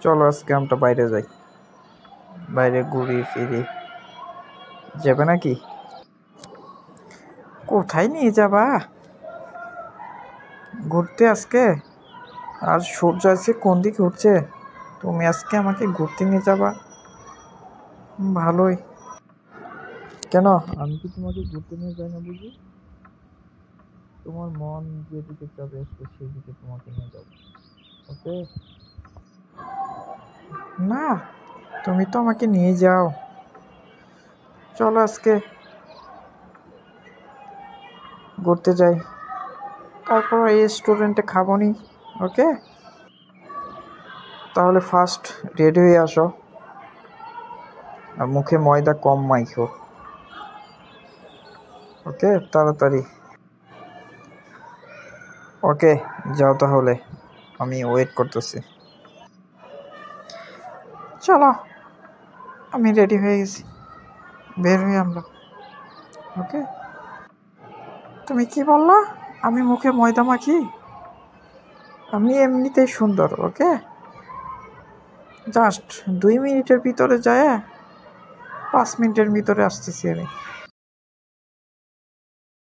চলো আজকে আমরা বাইরে যাই, বাইরে ঘুরি ফিরি। যাবে নাকি? কোথায় নিয়ে যাবা? ঘুরতে আজকে? আর সূর্য আজকে কোন দিকে উঠছে, তুমি আজকে আমাকে ঘুরতে নিয়ে যাবা? ভালোই। কেন, আমি কি তোমাকে ঘুরতে নিয়ে যাই না বুঝি? তোমার মন যেদিকে যাবে আজকে সেদিকে তোমাকে নিয়ে যাবো। ওকে? না, তুমি তো আমাকে নিয়ে যাও। চলো আজকে ঘুরতে যাই, তারপর এই রেস্টুরেন্টে খাবো নি। ওকে, তাহলে ফার্স্ট রেডি হয়ে আসো, আর মুখে ময়দা কম মাইখো। ওকে, তাড়াতাড়ি। ওকে, যাও তাহলে, আমি ওয়েট করতেছি। চলো, আমি রেডি হয়ে গেছি, বের হই আমরা। ওকে। তুমি কি বললা? আমি মুখে ময়দা মাখি? আমি এমনিতেই সুন্দর। ওকে, জাস্ট 2 মিনিটের ভিতরে যায়, 5 মিনিটের ভিতরে আসতেছি আমি।